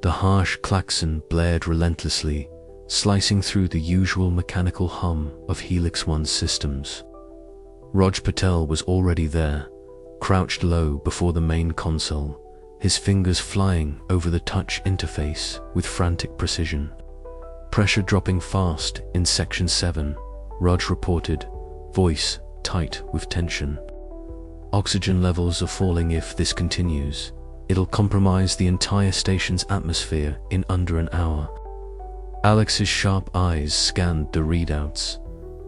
The harsh klaxon blared relentlessly, slicing through the usual mechanical hum of Helix One's systems. Raj Patel was already there, crouched low before the main console, his fingers flying over the touch interface with frantic precision. Pressure dropping fast in Section 7, Raj reported, voice tight with tension. Oxygen levels are falling. If this continues, it'll compromise the entire station's atmosphere in under an hour. Alex's sharp eyes scanned the readouts,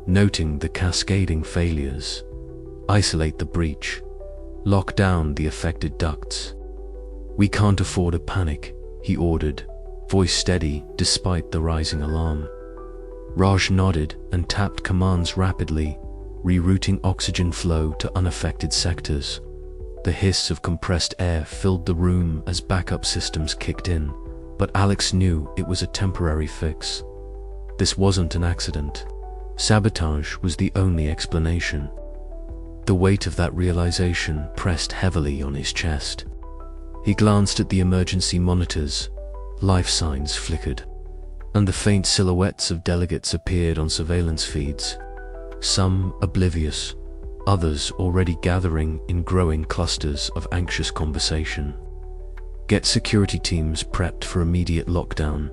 noting the cascading failures. Isolate the breach. Lock down the affected ducts. We can't afford a panic, he ordered, voice steady despite the rising alarm. Raj nodded and tapped commands rapidly, rerouting oxygen flow to unaffected sectors. The hiss of compressed air filled the room as backup systems kicked in, but Alex knew it was a temporary fix. This wasn't an accident. Sabotage was the only explanation. The weight of that realization pressed heavily on his chest. He glanced at the emergency monitors. Life signs flickered, and the faint silhouettes of delegates appeared on surveillance feeds. Some oblivious, others already gathering in growing clusters of anxious conversation. Get security teams prepped for immediate lockdown,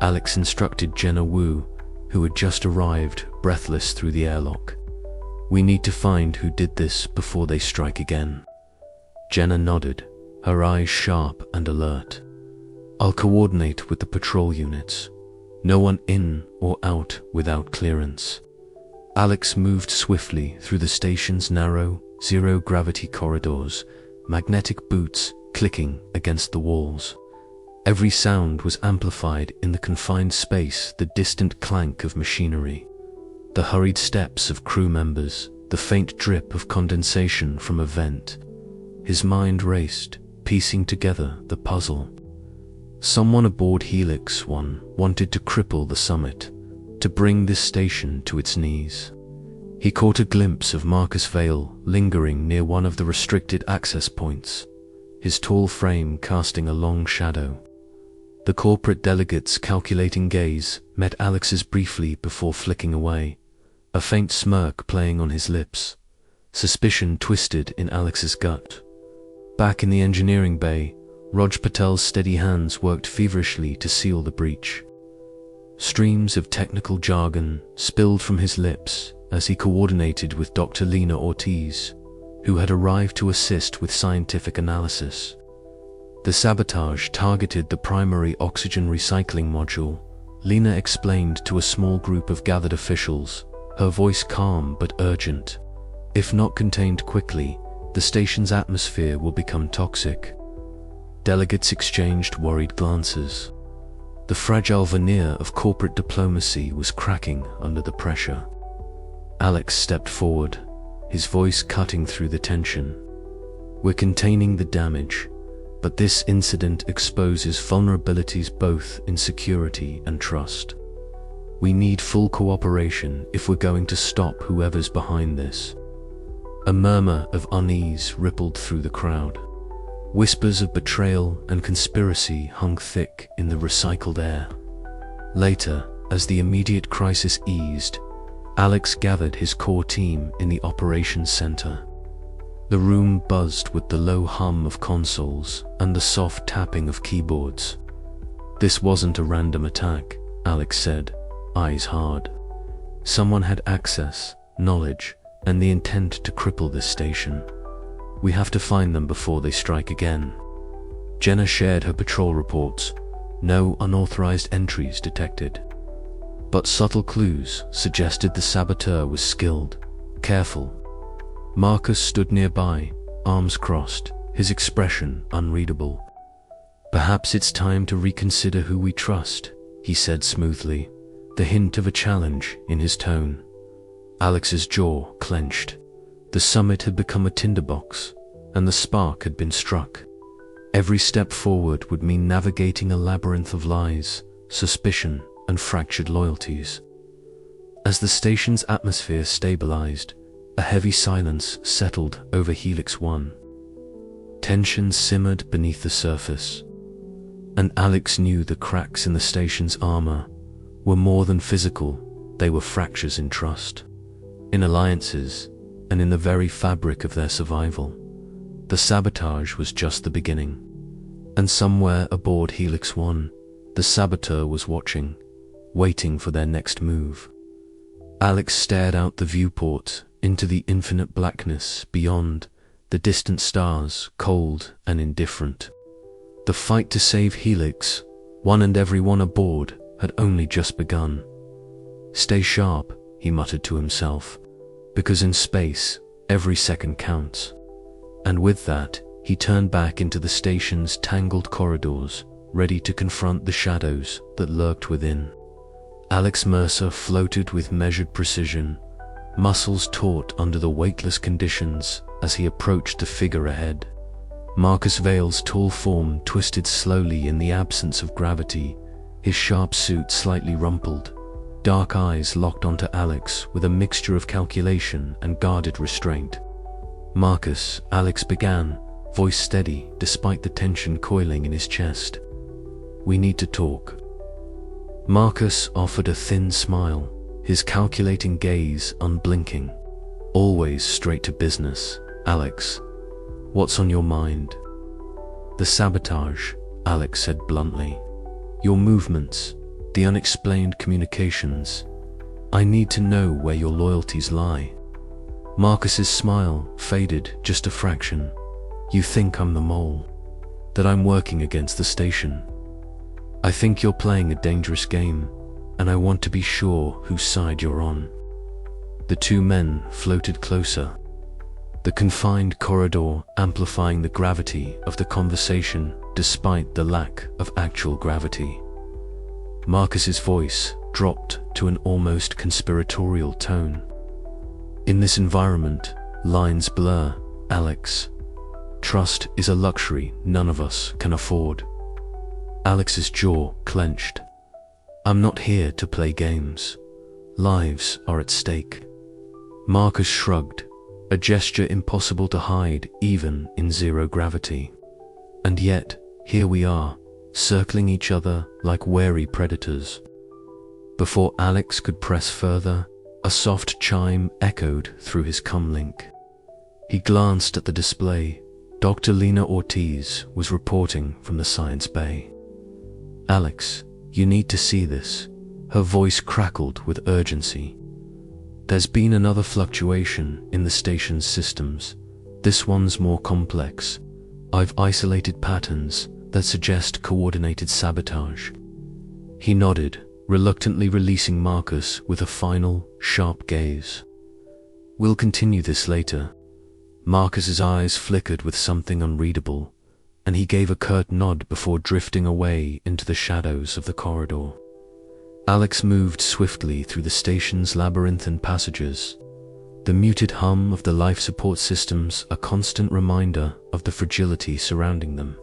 Alex instructed Jenna Wu, who had just arrived, breathless through the airlock. We need to find who did this before they strike again. Jenna nodded, her eyes sharp and alert. I'll coordinate with the patrol units. No one in or out without clearance. Alex moved swiftly through the station's narrow, zero-gravity corridors, magnetic boots clicking against the walls. Every sound was amplified in the confined space, the distant clank of machinery, the hurried steps of crew members, the faint drip of condensation from a vent. His mind raced, piecing together the puzzle. Someone aboard Helix One wanted to cripple the summit, to bring this station to its knees. He caught a glimpse of Marcus Vale lingering near one of the restricted access points, his tall frame casting a long shadow. The corporate delegate's calculating gaze met Alex's briefly before flicking away, a faint smirk playing on his lips. Suspicion twisted in Alex's gut. Back in the engineering bay, Raj Patel's steady hands worked feverishly to seal the breach. Streams of technical jargon spilled from his lips as he coordinated with Dr. Lena Ortiz, who had arrived to assist with scientific analysis. The sabotage targeted the primary oxygen recycling module, Lena explained to a small group of gathered officials, her voice calm but urgent. If not contained quickly, the station's atmosphere will become toxic. Delegates exchanged worried glances. The fragile veneer of corporate diplomacy was cracking under the pressure. Alex stepped forward, his voice cutting through the tension. We're containing the damage, but this incident exposes vulnerabilities both in security and trust. We need full cooperation if we're going to stop whoever's behind this. A murmur of unease rippled through the crowd. Whispers of betrayal and conspiracy hung thick in the recycled air. Later, as the immediate crisis eased, Alex gathered his core team in the operations center. The room buzzed with the low hum of consoles and the soft tapping of keyboards. This wasn't a random attack, Alex said, eyes hard. Someone had access, knowledge, and the intent to cripple this station. We have to find them before they strike again. Jenna shared her patrol reports. No unauthorized entries detected. But subtle clues suggested the saboteur was skilled, careful. Marcus stood nearby, arms crossed, his expression unreadable. Perhaps it's time to reconsider who we trust, he said smoothly, the hint of a challenge in his tone. Alex's jaw clenched. The summit had become a tinderbox, and the spark had been struck. Every step forward would mean navigating a labyrinth of lies, suspicion, and fractured loyalties. As the station's atmosphere stabilized, a heavy silence settled over Helix One. Tension simmered beneath the surface. And Alex knew the cracks in the station's armor were more than physical, they were fractures in trust, in alliances, and in the very fabric of their survival. The sabotage was just the beginning. And somewhere aboard Helix 1, the saboteur was watching, waiting for their next move. Alex stared out the viewport into the infinite blackness beyond, the distant stars, cold and indifferent. The fight to save Helix, one and everyone aboard, had only just begun. "Stay sharp," he muttered to himself, "because in space, every second counts." And with that, he turned back into the station's tangled corridors, ready to confront the shadows that lurked within. Alex Mercer floated with measured precision, muscles taut under the weightless conditions as he approached the figure ahead. Marcus Vale's tall form twisted slowly in the absence of gravity, his sharp suit slightly rumpled, dark eyes locked onto Alex with a mixture of calculation and guarded restraint. "Marcus," Alex began, voice steady despite the tension coiling in his chest. "We need to talk." Marcus offered a thin smile, his calculating gaze unblinking. "Always straight to business, Alex. What's on your mind?" "The sabotage," Alex said bluntly. "Your movements, the unexplained communications. I need to know where your loyalties lie." Marcus's smile faded just a fraction. "You think I'm the mole? That I'm working against the station? I think you're playing a dangerous game, and I want to be sure whose side you're on." The two men floated closer, the confined corridor amplifying the gravity of the conversation despite the lack of actual gravity. Marcus's voice dropped to an almost conspiratorial tone. "In this environment, lines blur, Alex. Trust is a luxury none of us can afford." Alex's jaw clenched. "I'm not here to play games. Lives are at stake." Marcus shrugged, a gesture impossible to hide even in zero gravity. "And yet, here we are, circling each other like wary predators." Before Alex could press further, a soft chime echoed through his comlink. He glanced at the display. Dr. Lena Ortiz was reporting from the science bay. "Alex, you need to see this." Her voice crackled with urgency. "There's been another fluctuation in the station's systems. This one's more complex. I've isolated patterns that suggest coordinated sabotage." He nodded, reluctantly releasing Marcus with a final, sharp gaze. "We'll continue this later." Marcus's eyes flickered with something unreadable, and he gave a curt nod before drifting away into the shadows of the corridor. Alex moved swiftly through the station's labyrinthine passages, the muted hum of the life support systems a constant reminder of the fragility surrounding them.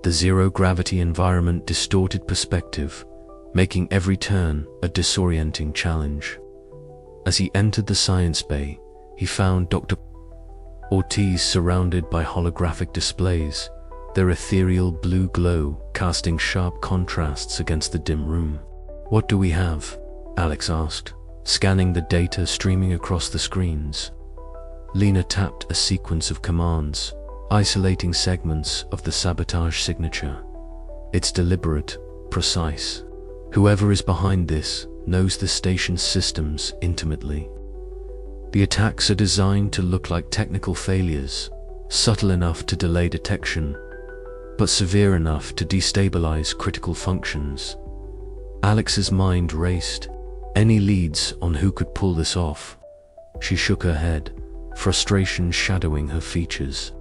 The zero-gravity environment distorted perspective, making every turn a disorienting challenge. As he entered the science bay, he found Dr. Ortiz surrounded by holographic displays, their ethereal blue glow casting sharp contrasts against the dim room. "What do we have?" Alex asked, scanning the data streaming across the screens. Lena tapped a sequence of commands, isolating segments of the sabotage signature. "It's deliberate, precise. Whoever is behind this knows the station's systems intimately. The attacks are designed to look like technical failures, subtle enough to delay detection, but severe enough to destabilize critical functions." Alex's mind raced. Any leads on who could pull this off? She shook her head, frustration shadowing her features.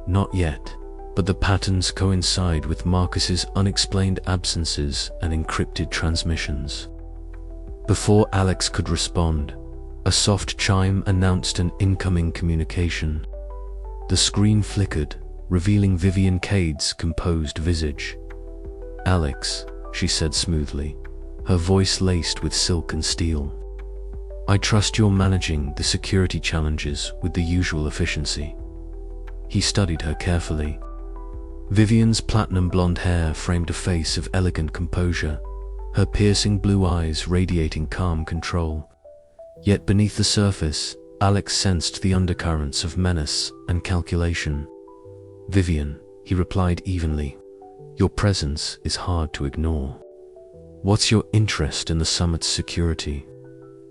Not yet, but the patterns coincide with Marcus's unexplained absences and encrypted transmissions. Before Alex could respond, a soft chime announced an incoming communication. The screen flickered, revealing Vivian Cade's composed visage. "Alex," she said smoothly, her voice laced with silk and steel. "I trust you're managing the security challenges with the usual efficiency." He studied her carefully. Vivian's platinum blonde hair framed a face of elegant composure, her piercing blue eyes radiating calm control. Yet beneath the surface, Alex sensed the undercurrents of menace and calculation. "Vivian," he replied evenly, "your presence is hard to ignore. What's your interest in the summit's security?"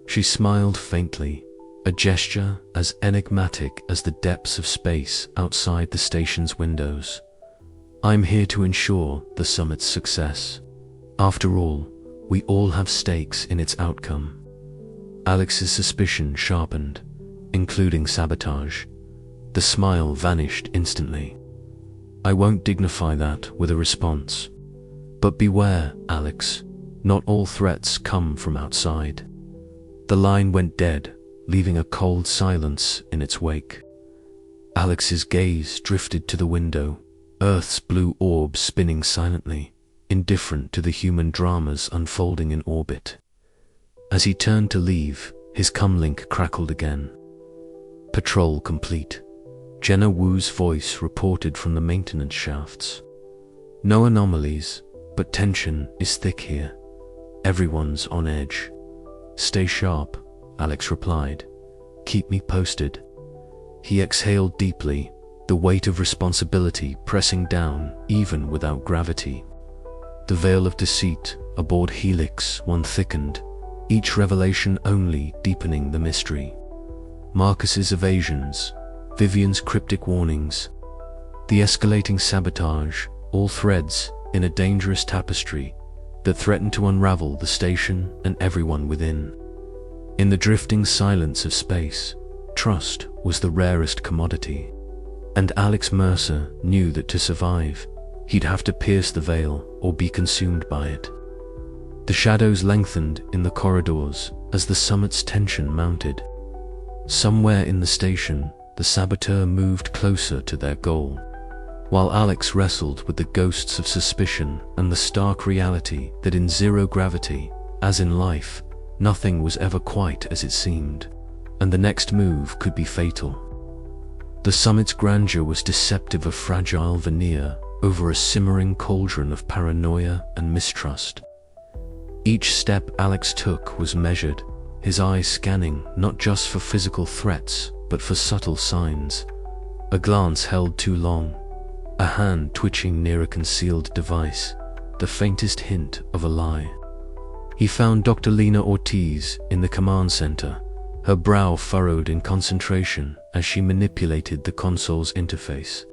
She smiled faintly, a gesture as enigmatic as the depths of space outside the station's windows. "I'm here to ensure the summit's success. After all, we all have stakes in its outcome." Alex's suspicion sharpened, including sabotage. The smile vanished instantly. "I won't dignify that with a response. But beware, Alex, not all threats come from outside." The line went dead, leaving a cold silence in its wake. Alex's gaze drifted to the window, Earth's blue orb spinning silently, indifferent to the human dramas unfolding in orbit. As he turned to leave, his comlink crackled again. "Patrol complete," Jenna Wu's voice reported from the maintenance shafts. "No anomalies, but tension is thick here. Everyone's on edge." "Stay sharp," Alex replied. "Keep me posted." He exhaled deeply, the weight of responsibility pressing down even without gravity. The veil of deceit aboard Helix 1 thickened, each revelation only deepening the mystery. Marcus's evasions, Vivian's cryptic warnings, the escalating sabotage, all threads in a dangerous tapestry that threatened to unravel the station and everyone within. In the drifting silence of space, trust was the rarest commodity. And Alex Mercer knew that to survive, he'd have to pierce the veil or be consumed by it. The shadows lengthened in the corridors as the summit's tension mounted. Somewhere in the station, the saboteur moved closer to their goal, while Alex wrestled with the ghosts of suspicion and the stark reality that in zero gravity, as in life, nothing was ever quite as it seemed, and the next move could be fatal. The summit's grandeur was deceptive of fragile veneer over a simmering cauldron of paranoia and mistrust. Each step Alex took was measured, his eyes scanning not just for physical threats, but for subtle signs. A glance held too long, a hand twitching near a concealed device, the faintest hint of a lie. He found Dr. Lena Ortiz in the command center, her brow furrowed in concentration as she manipulated the console's interface.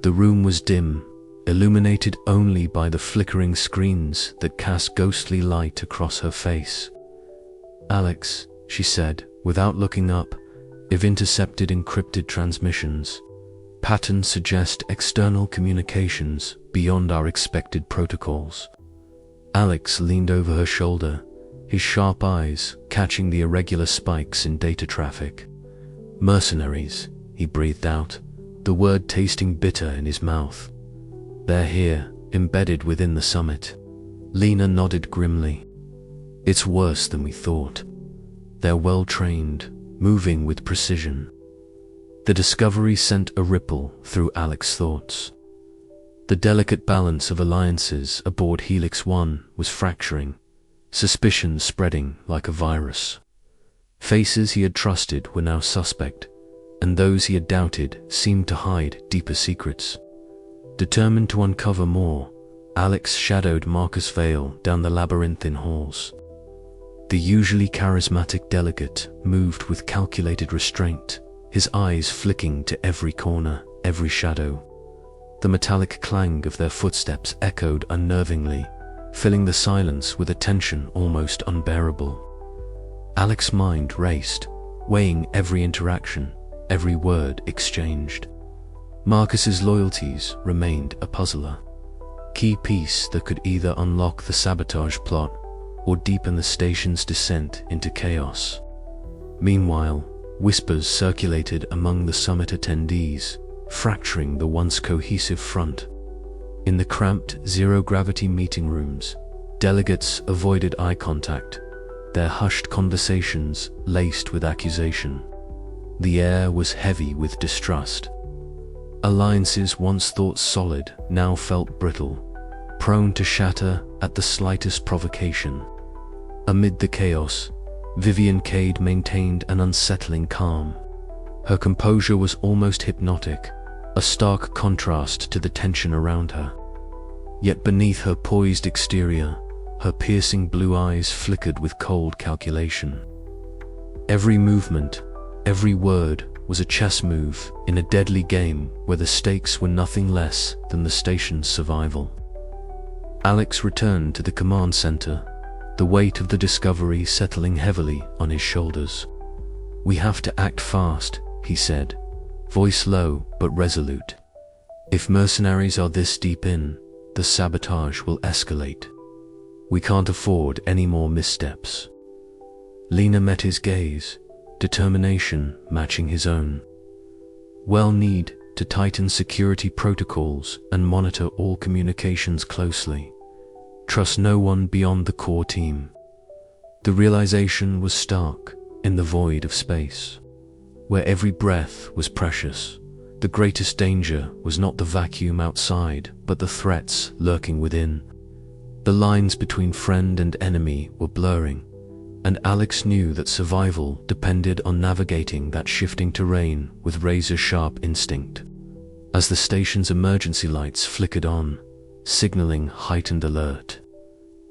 The room was dim, illuminated only by the flickering screens that cast ghostly light across her face. "Alex," she said, without looking up, "if intercepted encrypted transmissions. Patterns suggest external communications beyond our expected protocols." Alex leaned over her shoulder, his sharp eyes catching the irregular spikes in data traffic. "Mercenaries," he breathed out, the word tasting bitter in his mouth. "They're here, embedded within the summit." Lena nodded grimly. "It's worse than we thought. They're well trained, moving with precision." The discovery sent a ripple through Alex's thoughts. The delicate balance of alliances aboard Helix 1 was fracturing, suspicion spreading like a virus. Faces he had trusted were now suspect, and those he had doubted seemed to hide deeper secrets. Determined to uncover more, Alex shadowed Marcus Vale down the labyrinthine halls. The usually charismatic delegate moved with calculated restraint, his eyes flicking to every corner, every shadow. The metallic clang of their footsteps echoed unnervingly, filling the silence with a tension almost unbearable. Alex's mind raced, weighing every interaction, every word exchanged. Marcus's loyalties remained a puzzler, key piece that could either unlock the sabotage plot or deepen the station's descent into chaos. Meanwhile, whispers circulated among the summit attendees, fracturing the once cohesive front. In the cramped zero-gravity meeting rooms, delegates avoided eye contact, their hushed conversations laced with accusation. The air was heavy with distrust. Alliances once thought solid now felt brittle, prone to shatter at the slightest provocation. Amid the chaos, Vivian Cade maintained an unsettling calm. Her composure was almost hypnotic, a stark contrast to the tension around her. Yet beneath her poised exterior, her piercing blue eyes flickered with cold calculation. Every movement, every word was a chess move in a deadly game where the stakes were nothing less than the station's survival. Alex returned to the command center, the weight of the discovery settling heavily on his shoulders. "We have to act fast," he said, voice low but resolute. "If mercenaries are this deep in, the sabotage will escalate. We can't afford any more missteps." Lena met his gaze, determination matching his own. "We'll need to tighten security protocols and monitor all communications closely. Trust no one beyond the core team." The realization was stark in the void of space, where every breath was precious. The greatest danger was not the vacuum outside, but the threats lurking within. The lines between friend and enemy were blurring, and Alex knew that survival depended on navigating that shifting terrain with razor-sharp instinct. As the station's emergency lights flickered on, signaling heightened alert,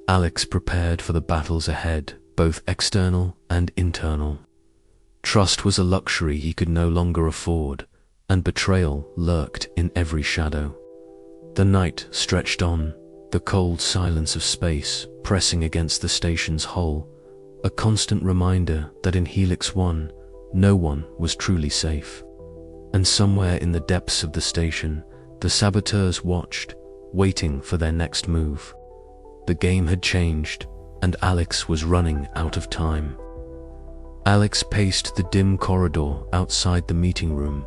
Alex prepared for the battles ahead, both external and internal. Trust was a luxury he could no longer afford, and betrayal lurked in every shadow. The night stretched on, the cold silence of space pressing against the station's hull, a constant reminder that in Helix 1, no one was truly safe. And somewhere in the depths of the station, the saboteurs watched, waiting for their next move. The game had changed, and Alex was running out of time. Alex paced the dim corridor outside the meeting room,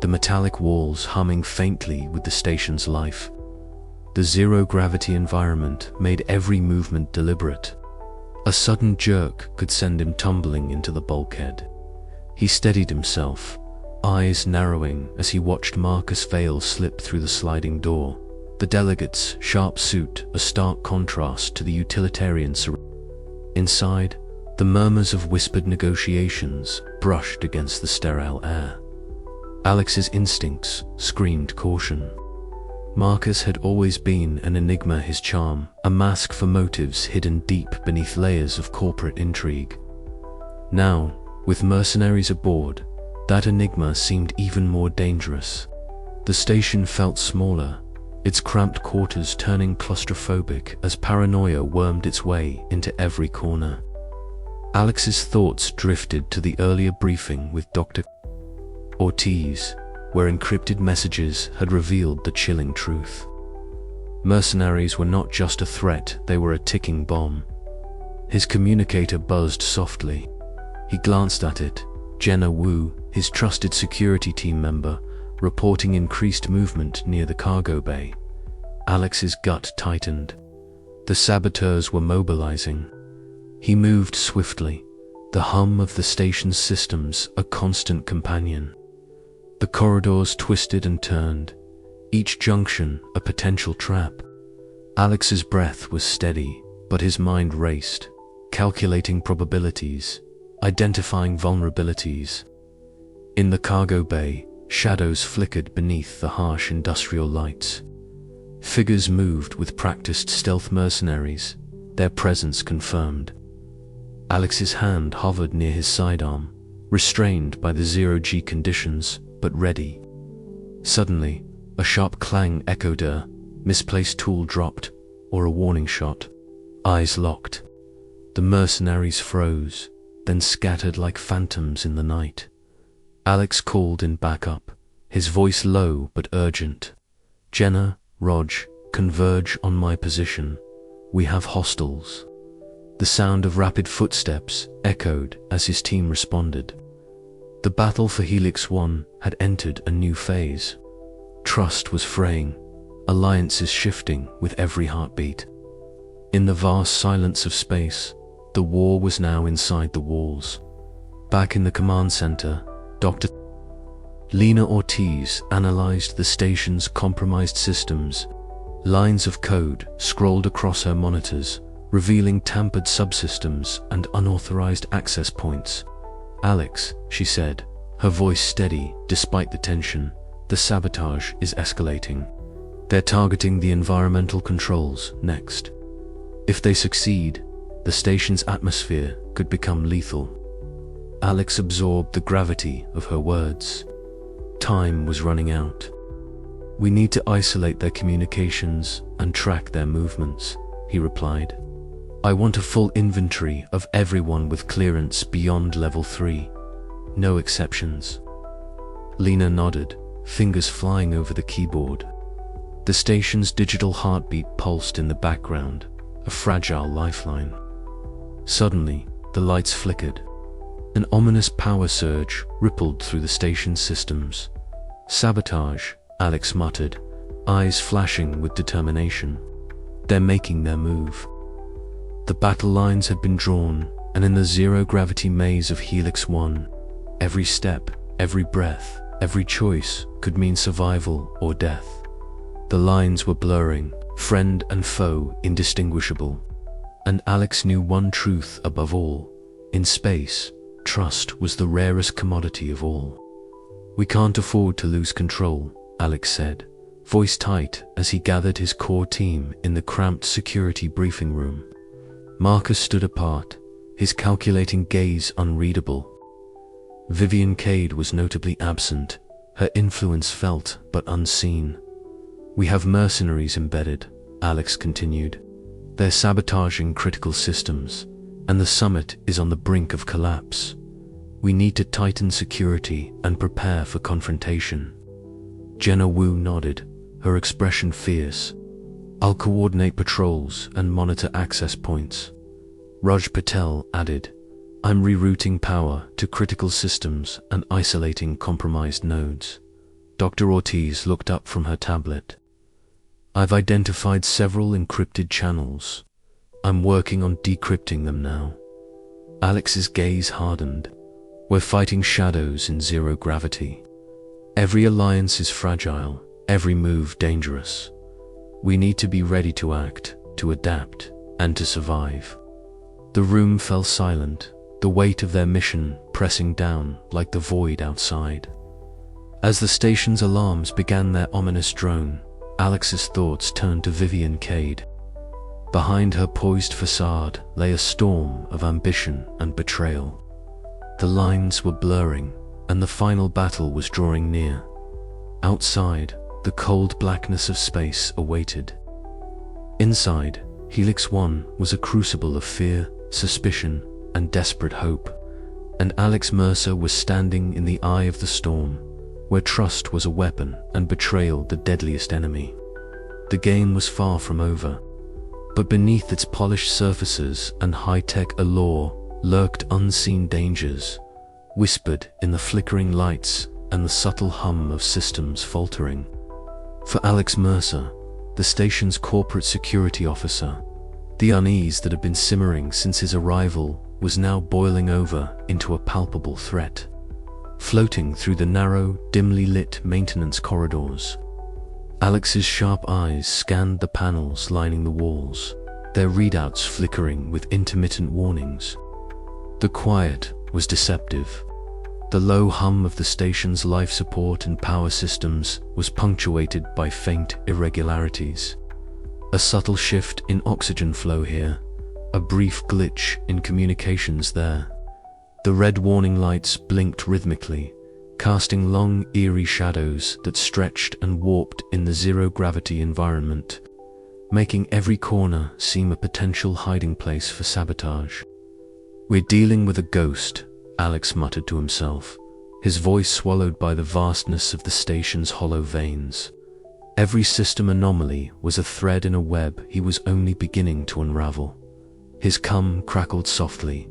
the metallic walls humming faintly with the station's life. The zero-gravity environment made every movement deliberate. A sudden jerk could send him tumbling into the bulkhead. He steadied himself, eyes narrowing as he watched Marcus Vale slip through the sliding door, the delegate's sharp suit a stark contrast to the utilitarian Inside, the murmurs of whispered negotiations brushed against the sterile air. Alex's instincts screamed caution. Marcus had always been an enigma, his charm, a mask for motives hidden deep beneath layers of corporate intrigue. Now, with mercenaries aboard, that enigma seemed even more dangerous. The station felt smaller, its cramped quarters turning claustrophobic as paranoia wormed its way into every corner. Alex's thoughts drifted to the earlier briefing with Dr. Ortiz, where encrypted messages had revealed the chilling truth. Mercenaries were not just a threat, they were a ticking bomb. His communicator buzzed softly. He glanced at it. Jenna Wu, his trusted security team member, reporting increased movement near the cargo bay. Alex's gut tightened. The saboteurs were mobilizing. He moved swiftly, the hum of the station's systems a constant companion. The corridors twisted and turned, each junction a potential trap. Alex's breath was steady, but his mind raced, calculating probabilities, identifying vulnerabilities. In the cargo bay, shadows flickered beneath the harsh industrial lights. Figures moved with practiced stealth mercenaries, their presence confirmed. Alex's hand hovered near his sidearm, restrained by the zero-G conditions, but ready. Suddenly, a sharp clang echoed a misplaced tool dropped, or a warning shot. Eyes locked. The mercenaries froze, then scattered like phantoms in the night. Alex called in backup, his voice low but urgent. "Jenna, Rog, converge on my position. We have hostiles." The sound of rapid footsteps echoed as his team responded. The battle for Helix 1 had entered a new phase. Trust was fraying, alliances shifting with every heartbeat. In the vast silence of space, the war was now inside the walls. Back in the command center, Dr. Lena Ortiz analyzed the station's compromised systems. Lines of code scrolled across her monitors, revealing tampered subsystems and unauthorized access points. "Alex," she said, her voice steady despite the tension, "the sabotage is escalating. They're targeting the environmental controls next. If they succeed, the station's atmosphere could become lethal." Alex absorbed the gravity of her words. Time was running out. "We need to isolate their communications and track their movements," he replied. "I want a full inventory of everyone with clearance beyond level 3. No exceptions." Lena nodded, fingers flying over the keyboard. The station's digital heartbeat pulsed in the background, a fragile lifeline. Suddenly, the lights flickered. An ominous power surge rippled through the station's systems. "Sabotage," Alex muttered, eyes flashing with determination. "They're making their move." The battle lines had been drawn, and in the zero-gravity maze of Helix 1, every step, every breath, every choice could mean survival or death. The lines were blurring, friend and foe indistinguishable. And Alex knew one truth above all: in space, trust was the rarest commodity of all. "We can't afford to lose control," Alex said, voice tight as he gathered his core team in the cramped security briefing room. Marcus stood apart, his calculating gaze unreadable. Vivian Cade was notably absent, her influence felt but unseen. "We have mercenaries embedded," Alex continued. "They're sabotaging critical systems, and the summit is on the brink of collapse. We need to tighten security and prepare for confrontation." Jenna Wu nodded, her expression fierce. "I'll coordinate patrols and monitor access points." Raj Patel added, "I'm rerouting power to critical systems and isolating compromised nodes." Dr. Ortiz looked up from her tablet. "I've identified several encrypted channels. I'm working on decrypting them now." Alex's gaze hardened. "We're fighting shadows in zero gravity. Every alliance is fragile, every move dangerous. We need to be ready to act, to adapt, and to survive." The room fell silent, the weight of their mission pressing down like the void outside. As the station's alarms began their ominous drone, Alex's thoughts turned to Vivian Cade. Behind her poised facade lay a storm of ambition and betrayal. The lines were blurring, and the final battle was drawing near. Outside, the cold blackness of space awaited. Inside, Helix 1 was a crucible of fear, suspicion, and desperate hope, and Alex Mercer was standing in the eye of the storm, where trust was a weapon and betrayal the deadliest enemy. The game was far from over, but beneath its polished surfaces and high-tech allure lurked unseen dangers, whispered in the flickering lights and the subtle hum of systems faltering. For Alex Mercer, the station's corporate security officer, the unease that had been simmering since his arrival was now boiling over into a palpable threat. Floating through the narrow, dimly lit maintenance corridors, Alex's sharp eyes scanned the panels lining the walls, their readouts flickering with intermittent warnings. The quiet was deceptive. The low hum of the station's life support and power systems was punctuated by faint irregularities. A subtle shift in oxygen flow here, a brief glitch in communications there. The red warning lights blinked rhythmically, casting long, eerie shadows that stretched and warped in the zero-gravity environment, making every corner seem a potential hiding place for sabotage. "We're dealing with a ghost," Alex muttered to himself, his voice swallowed by the vastness of the station's hollow veins. Every system anomaly was a thread in a web he was only beginning to unravel. His cum crackled softly.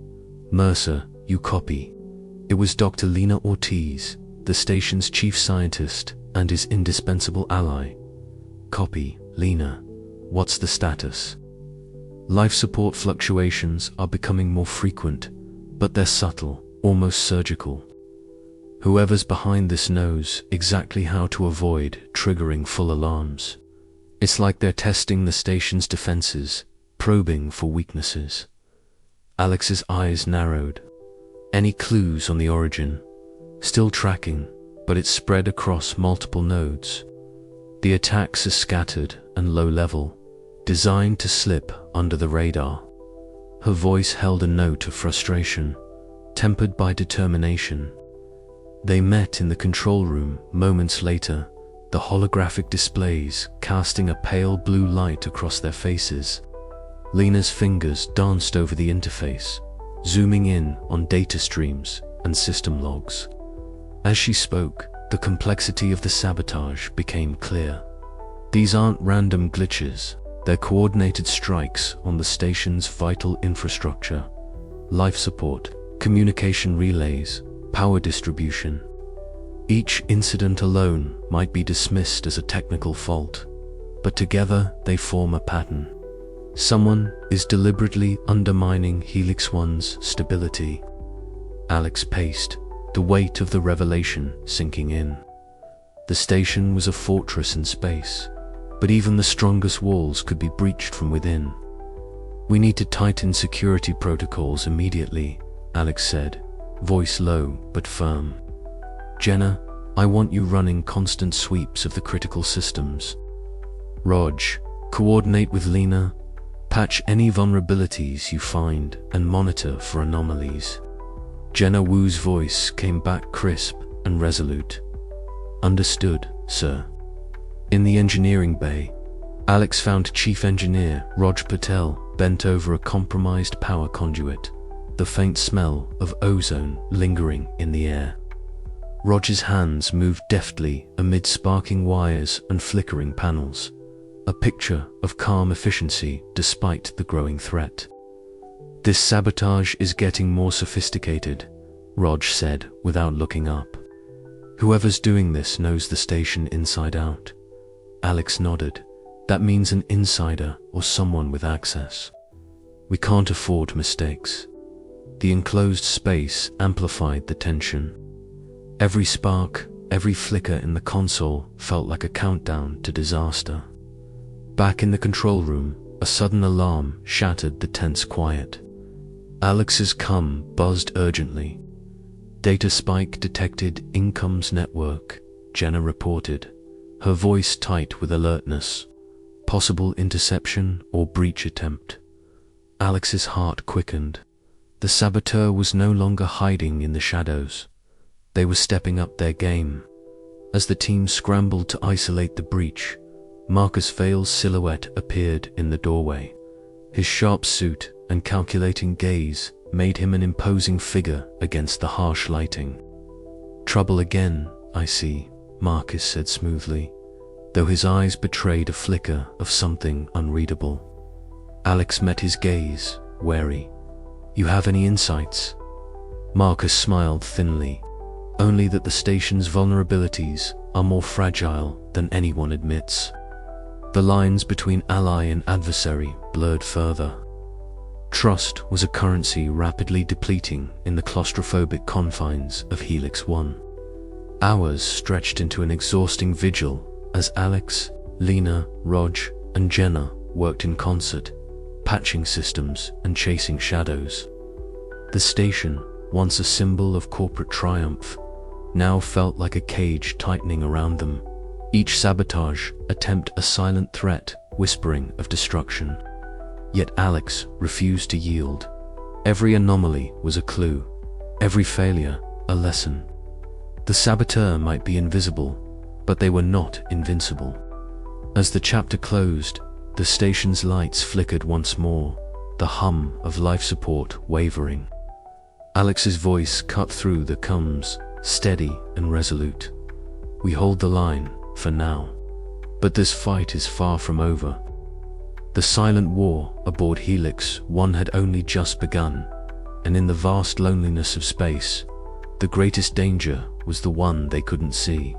"Mercer, you copy." It was Dr. Lena Ortiz, the station's chief scientist and his indispensable ally. "Copy, Lena. What's the status?" "Life support fluctuations are becoming more frequent, but they're subtle, almost surgical." Whoever's behind this knows exactly how to avoid triggering full alarms. It's like they're testing the station's defenses, probing for weaknesses. Alex's eyes narrowed. Any clues on the origin? Still tracking, but it's spread across multiple nodes. The attacks are scattered and low level, designed to slip under the radar. Her voice held a note of frustration, tempered by determination. They met in the control room moments later, the holographic displays casting a pale blue light across their faces. Lena's fingers danced over the interface, zooming in on data streams and system logs. As she spoke, the complexity of the sabotage became clear. These aren't random glitches, they're coordinated strikes on the station's vital infrastructure: life support, communication relays, power distribution. Each incident alone might be dismissed as a technical fault, but together they form a pattern. Someone is deliberately undermining Helix One's stability. Alex paced, the weight of the revelation sinking in. The station was a fortress in space, but even the strongest walls could be breached from within. "We need to tighten security protocols immediately," Alex said, voice low but firm. "Jenna, I want you running constant sweeps of the critical systems. Raj, coordinate with Lena, patch any vulnerabilities you find and monitor for anomalies." Jenna Wu's voice came back crisp and resolute. "Understood, sir." In the engineering bay, Alex found Chief Engineer Raj Patel bent over a compromised power conduit, the faint smell of ozone lingering in the air. Raj's hands moved deftly amid sparking wires and flickering panels, a picture of calm efficiency despite the growing threat. "This sabotage is getting more sophisticated," Raj said without looking up. "Whoever's doing this knows the station inside out." Alex nodded. "That means an insider or someone with access. We can't afford mistakes." The enclosed space amplified the tension. Every spark, every flicker in the console felt like a countdown to disaster. Back in the control room, a sudden alarm shattered the tense quiet. Alex's CUM buzzed urgently. "Data spike detected in CUM's network," Jenna reported, her voice tight with alertness. "Possible interception or breach attempt." Alex's heart quickened. The saboteur was no longer hiding in the shadows. They were stepping up their game. As the team scrambled to isolate the breach, Marcus Vale's silhouette appeared in the doorway. His sharp suit and calculating gaze made him an imposing figure against the harsh lighting. "Trouble again, I see," Marcus said smoothly, though his eyes betrayed a flicker of something unreadable. Alex met his gaze, wary. "You have any insights?" Marcus smiled thinly. "Only that the station's vulnerabilities are more fragile than anyone admits." The lines between ally and adversary blurred further. Trust was a currency rapidly depleting in the claustrophobic confines of Helix One. Hours stretched into an exhausting vigil as Alex, Lena, Raj, and Jenna worked in concert, patching systems and chasing shadows. The station, once a symbol of corporate triumph, now felt like a cage tightening around them, each sabotage attempt a silent threat whispering of destruction. Yet Alex refused to yield. Every anomaly was a clue, every failure a lesson. The saboteur might be invisible, but they were not invincible. As the chapter closed, the station's lights flickered once more, the hum of life support wavering. Alex's voice cut through the CUMs, steady and resolute. "We hold the line, for now. But this fight is far from over." The silent war aboard Helix One had only just begun, and in the vast loneliness of space, the greatest danger was the one they couldn't see.